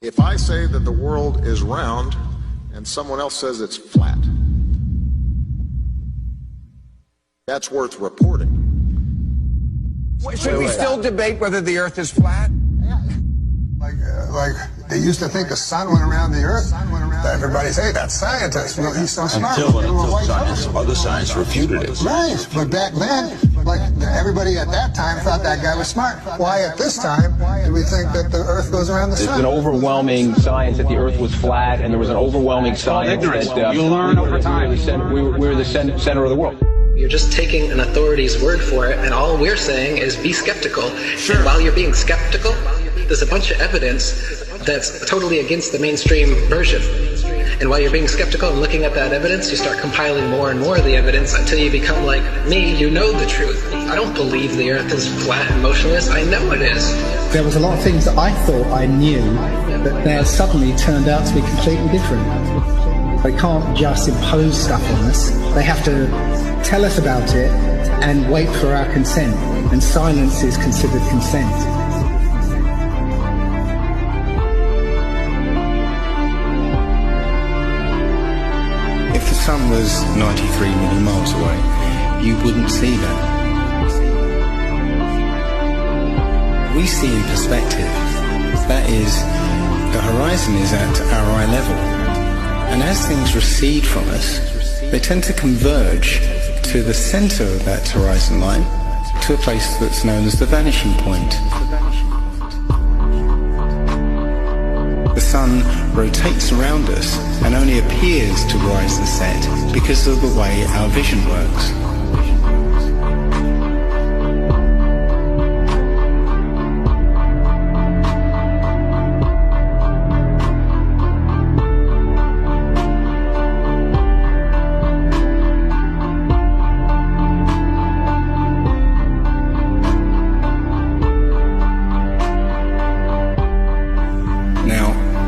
If I say that the world is round and someone else says it's flat, that's worth reporting. Should we still debate whether the Earth is flat? Like they used to think the sun went around the Earth. Everybody say that's scientists. Well, he's so smart. Other science refuted it. Right, but back then, like everybody at that time thought that guy was smart. Why at this time do we think that the Earth goes around the sun? There's an overwhelming science that the Earth was flat, and there was an overwhelming science that you'll learn over time. We were the center of the world. You're just taking an authority's word for it, and all we're saying is be skeptical. Sure. And while you're being skeptical, there's a bunch of evidence that's totally against the mainstream version. And while you're being skeptical and looking at that evidence, you start compiling more and more of the evidence until you become like me, you know the truth. I don't believe the Earth is flat and motionless. I know it is. There was a lot of things that I thought I knew that now suddenly turned out to be completely different. They can't just impose stuff on us. They have to tell us about it and wait for our consent. And silence is considered consent. If the sun was 93 million miles away, you wouldn't see that. We see in perspective. That is, the horizon is at our eye level. And as things recede from us, they tend to converge to the center of that horizon line, to a place that's known as the vanishing point. The sun rotates around us and only appears to rise and set because of the way our vision works.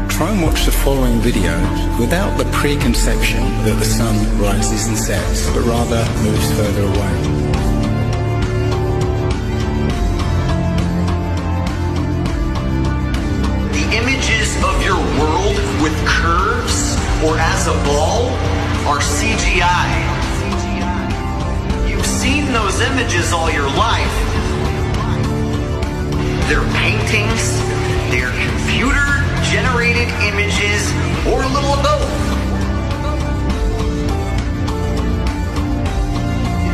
Try and watch the following video without the preconception that the sun rises and sets, but rather moves further away. The images of your world with curves or as a ball are CGI. You've seen those images all your life. They're paintings, they're computer-generated images, or a little of both.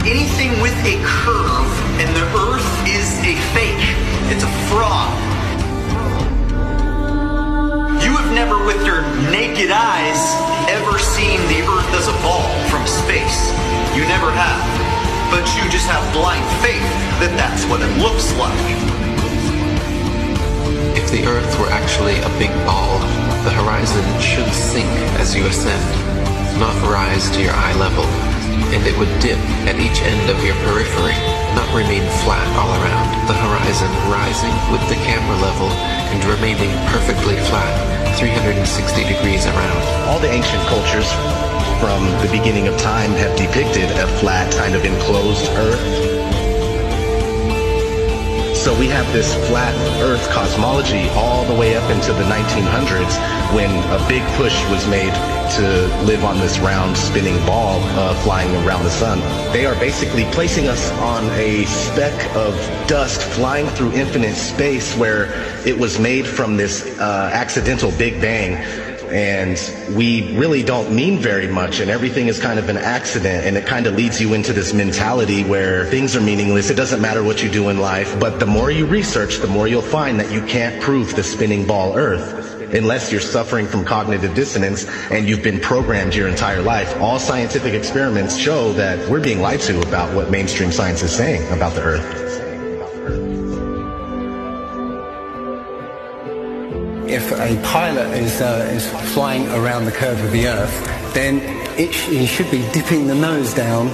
Anything with a curve and the Earth is a fake. It's a fraud. You have never, with your naked eyes, ever seen the Earth as a ball from space. You never have. But you just have blind faith that that's what it looks like. If the Earth were actually a big ball, the horizon should sink as you ascend, not rise to your eye level, and it would dip at each end of your periphery, not remain flat all around, the horizon rising with the camera level and remaining perfectly flat, 360 degrees around. All the ancient cultures from the beginning of time have depicted a flat, kind of enclosed Earth. So we have this flat Earth cosmology all the way up into the 1900s when a big push was made to live on this round spinning ball flying around the sun. They are basically placing us on a speck of dust flying through infinite space where it was made from this accidental Big Bang. And we really don't mean very much, and everything is kind of an accident, and it kind of leads you into this mentality where things are meaningless. It doesn't matter what you do in life, but the more you research, the more you'll find that you can't prove the spinning ball Earth unless you're suffering from cognitive dissonance and you've been programmed your entire life. All scientific experiments show that we're being lied to about what mainstream science is saying about the Earth. If a pilot is flying around the curve of the Earth, then he should be dipping the nose down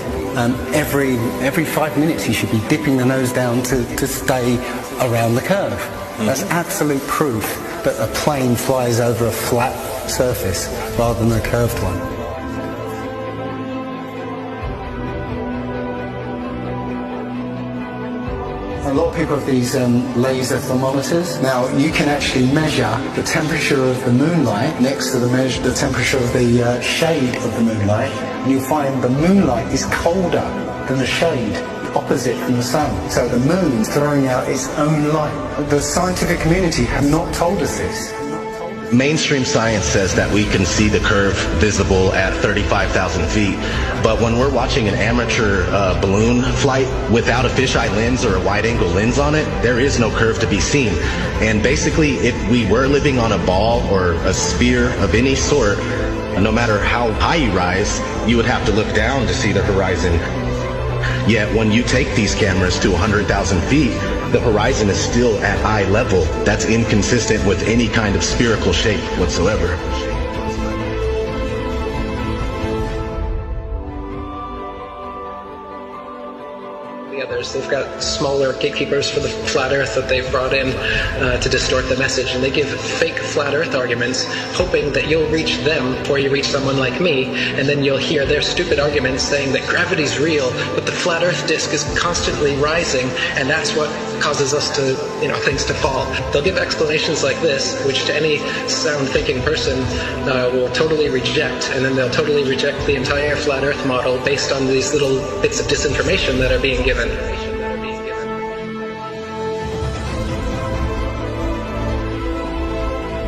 every 5 minutes. He should be dipping the nose down to stay around the curve. That's absolute proof that a plane flies over a flat surface rather than a curved one. A lot of lot of people have these laser thermometers. Now, you can actually measure the temperature of the moonlight next to the temperature of the shade of the moonlight, and you'll find the moonlight is colder than the shade opposite from the sun. So the moon's throwing out its own light. The scientific community have not told us this. Mainstream science says that we can see the curve visible at 35,000 feet, but when we're watching an amateur balloon flight without a fisheye lens or a wide-angle lens on it, there is no curve to be seen. And basically, if we were living on a ball or a sphere of any sort, no matter how high you rise, you would have to look down to see the horizon. Yet when you take these cameras to 100,000 feet, the horizon is still at eye level. That's inconsistent with any kind of spherical shape whatsoever. Others. They've got smaller gatekeepers for the flat earth that they've brought in to distort the message, and they give fake flat earth arguments, hoping that you'll reach them before you reach someone like me, and then you'll hear their stupid arguments saying that gravity's real, but the flat earth disk is constantly rising, and that's what causes us to, things to fall. They'll give explanations like this, which to any sound thinking person will totally reject, and then they'll totally reject the entire flat earth model based on these little bits of disinformation that are being given.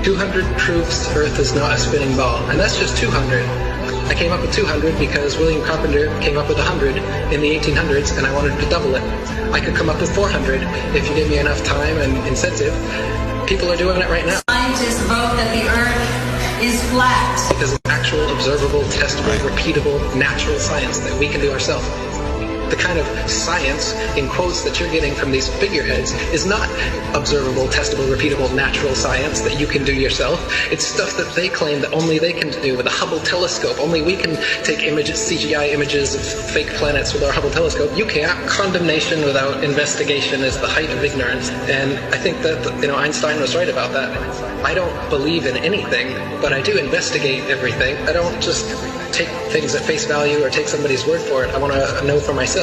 200 proofs Earth is not a spinning ball, and that's just 200. I came up with 200 because William Carpenter came up with 100 in the 1800s, and I wanted to double it. I could come up with 400 if you give me enough time and incentive. People are doing it right now. Scientists vote that the Earth is flat. Because it's actual, observable, testable, repeatable, natural science that we can do ourselves. The kind of science, in quotes, that you're getting from these figureheads is not observable, testable, repeatable, natural science that you can do yourself. It's stuff that they claim that only they can do with a Hubble telescope. Only we can take images, CGI images of fake planets with our Hubble telescope. You can't. Condemnation without investigation is the height of ignorance. And I think that, Einstein was right about that. I don't believe in anything, but I do investigate everything. I don't just take things at face value or take somebody's word for it. I want to know for myself.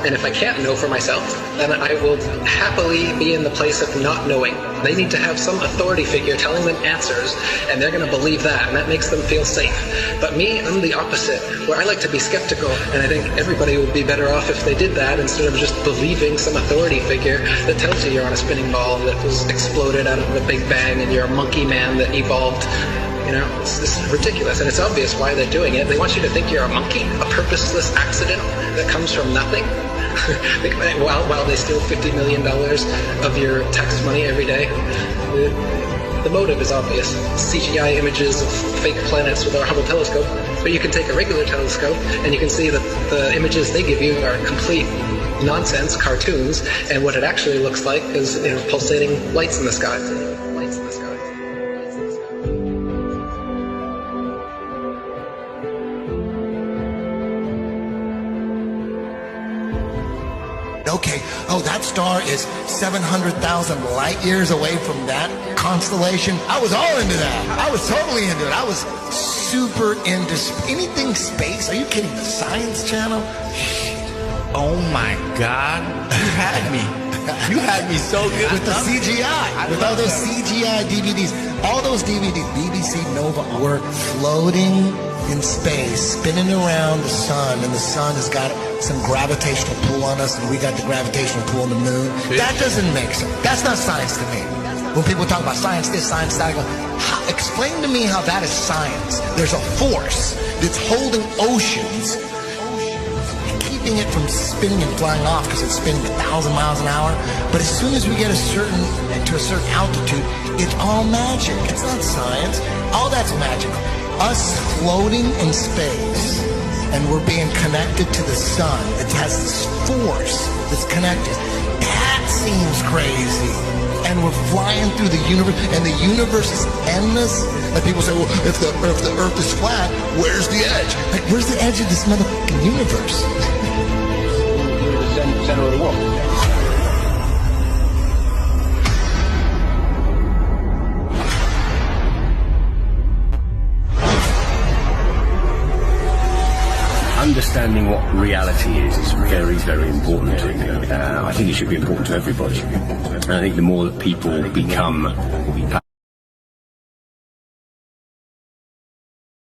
And if I can't know for myself, then I will happily be in the place of not knowing. They need to have some authority figure telling them answers, and they're going to believe that, and that makes them feel safe. But me, I'm the opposite, where I like to be skeptical, and I think everybody would be better off if they did that instead of just believing some authority figure that tells you you're on a spinning ball that was exploded out of a big bang and you're a monkey man that evolved. It's ridiculous, and it's obvious why they're doing it. They want you to think you're a monkey, a purposeless accident that comes from nothing. while they steal $50 million of your tax money every day. The motive is obvious. CGI images of fake planets with our Hubble telescope, but you can take a regular telescope and you can see that the images they give you are complete nonsense, cartoons, and what it actually looks like is pulsating lights in the sky. Okay, that star is 700,000 light years away from that constellation. I was all into that. I was totally into it. I was super into anything space. Are you kidding? The Science Channel? Oh my God. You had me. You had me so good. With the CGI. With all those CGI DVDs. All those DVDs, BBC Nova, were floating in space, spinning around the sun, and the sun has got some gravitational pull on us, and we got the gravitational pull on the moon. That doesn't make sense. That's not science to me. When people talk about science this, science that, I go, explain to me how that is science. There's a force that's holding oceans and keeping it from spinning and flying off because it's spinning 1,000 miles an hour. But as soon as we get to a certain altitude, it's all magic. It's not science. All that's magic. Us floating in space, and we're being connected to the sun. It has this force that's connected. That seems crazy. And we're flying through the universe, and the universe is endless. Like people say, well, if the Earth is flat, where's the edge? Like, where's the edge of this motherfucking universe? We're the center of the world. understanding what reality is very, very important to me. I think it should be important to everybody. And I think the more that people become